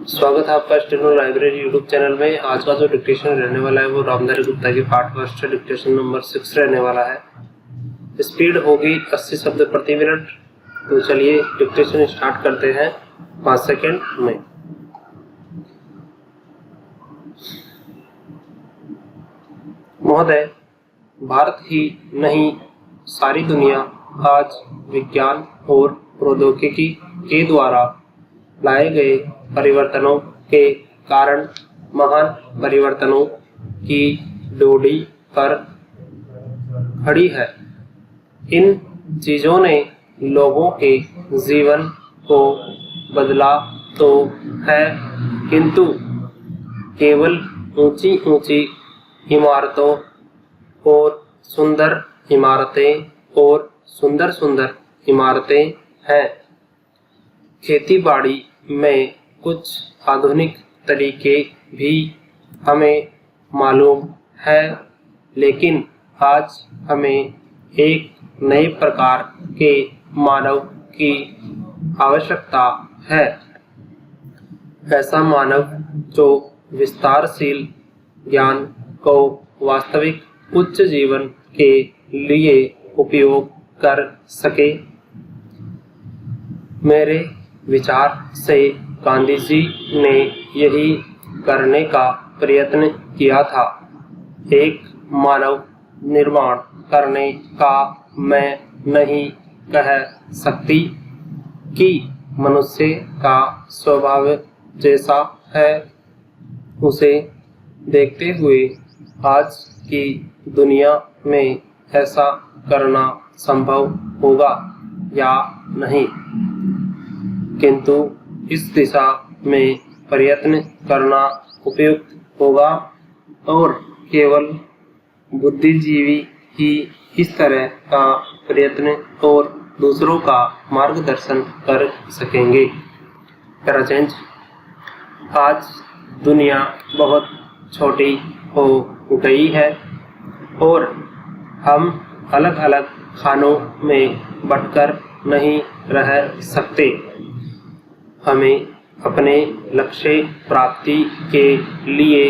स्वागत है आपका स्टेनो लाइब्रेरी यूट्यूब चैनल में। आज का जो डिक्टेशन रहने वाला है वो रामधारी गुप्ता की पार्ट फर्स्ट डिक्टेशन नंबर 6 रहने वाला है। स्पीड होगी 80 शब्द प्रति मिनट। तो चलिए डिक्टेशन स्टार्ट करते हैं 5 सेकेंड में। महोदय, भारत ही नहीं सारी दुनिया आज विज्ञान और प्रौद्योगिकी के द्वारा लाए गए परिवर्तनों के कारण महान परिवर्तनों की डोरी पर खड़ी है। इन चीजों ने लोगों के जीवन को बदला तो है, किंतु केवल ऊंची ऊंची इमारतों और सुंदर सुंदर इमारतें हैं। खेतीबाड़ी में कुछ आधुनिक तरीके भी हमें मालूम है, लेकिन आज हमें एक नए प्रकार के मानव की आवश्यकता है। ऐसा मानव जो विस्तारशील ज्ञान को वास्तविक उच्च जीवन के लिए उपयोग कर सके। मेरे विचार से गांधी जी ने यही करने का प्रयत्न किया था। एक मानव निर्माण करने का मैं नहीं कह सकती कि मनुष्य का स्वभाव जैसा है उसे देखते हुए आज की दुनिया में ऐसा करना संभव होगा या नहीं, किंतु इस दिशा में प्रयत्न करना उपयुक्त होगा और केवल बुद्धिजीवी ही इस तरह का प्रयत्न और दूसरों का मार्गदर्शन कर सकेंगे। पैराचेंज। आज दुनिया बहुत छोटी हो गई है और हम अलग अलग खानों में बंटकर नहीं रह सकते। हमें अपने लक्ष्य प्राप्ति के लिए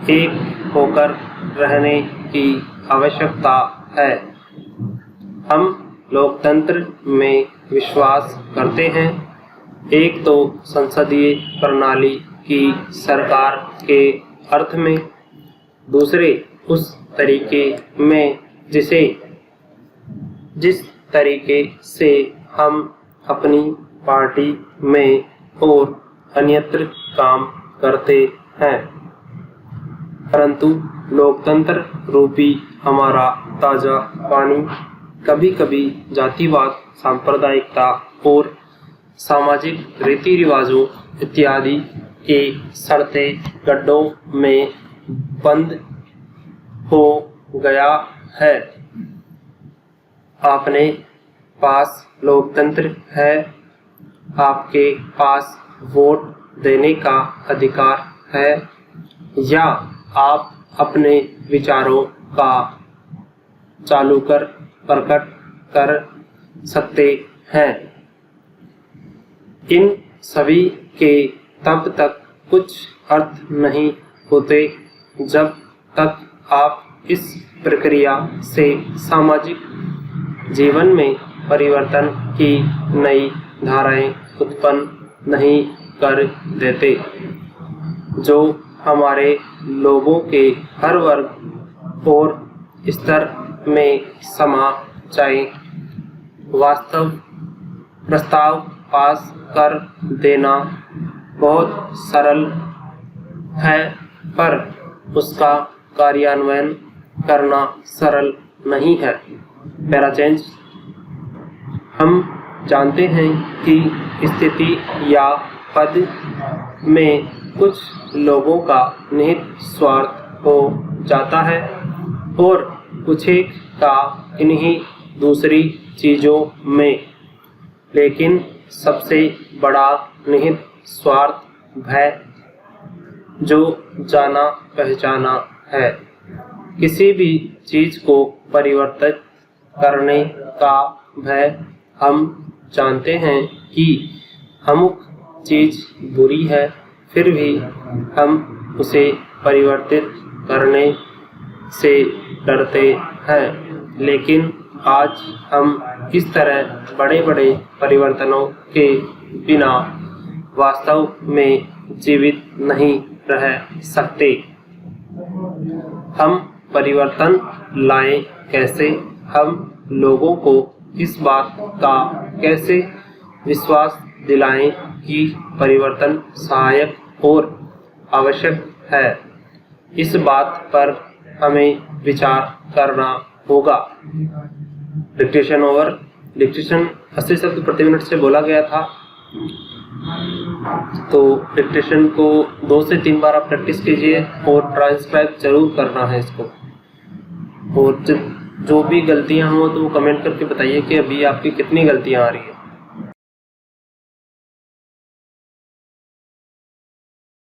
एक होकर रहने की आवश्यकता है। हम लोकतंत्र में विश्वास करते हैं। एक तो संसदीय प्रणाली की सरकार के अर्थ में, दूसरे उस तरीके में जिस तरीके से हम अपनी पार्टी में और अन्यत्र काम करते हैं। परंतु लोकतंत्र रूपी हमारा ताजा पानी कभी कभी जातिवाद, सांप्रदायिकता और सामाजिक रीति रिवाजों इत्यादि के सड़ते गड्ढों में बंद हो गया है। आपने पास लोकतंत्र है, आपके पास वोट देने का अधिकार है, या आप अपने विचारों का चालूकर प्रकट कर सकते हैं। इन सभी के तब तक कुछ अर्थ नहीं होते जब तक आप इस प्रक्रिया से सामाजिक जीवन में परिवर्तन की नई धाराएं उत्पन्न नहीं कर देते, जो हमारे लोगों के हर वर्ग और स्तर में समा जाए। प्रस्ताव पास कर देना बहुत सरल है, पर उसका कार्यान्वयन करना सरल नहीं है। पैराचेंज। हम जानते हैं कि स्थिति या पद में कुछ लोगों का निहित स्वार्थ हो जाता है और कुछ का इन्हीं दूसरी चीजों में, लेकिन सबसे बड़ा निहित स्वार्थ भय, जो जाना पहचाना है। किसी भी चीज को परिवर्तित करने का भय। हम जानते हैं कि अमुक चीज बुरी है, फिर भी हम उसे परिवर्तित करने से डरते हैं। लेकिन आज हम इस तरह बड़े बड़े परिवर्तनों के बिना वास्तव में जीवित नहीं रह सकते। हम परिवर्तन लाएं कैसे? हम लोगों को इस बात का कैसे विश्वास दिलाएं कि परिवर्तन सहायक और आवश्यक है? इस बात पर हमें विचार करना होगा। Dictation over. डिक्टेशन 80 शब्द प्रति मिनट से बोला गया था, तो डिक्टेशन को 2 से 3 बार आप प्रैक्टिस कीजिए और ट्रांसक्राइब जरूर करना है इसको। और जो भी गलतियां हो तो कमेंट करके बताइए कि अभी आपकी कितनी गलतियां आ रही है।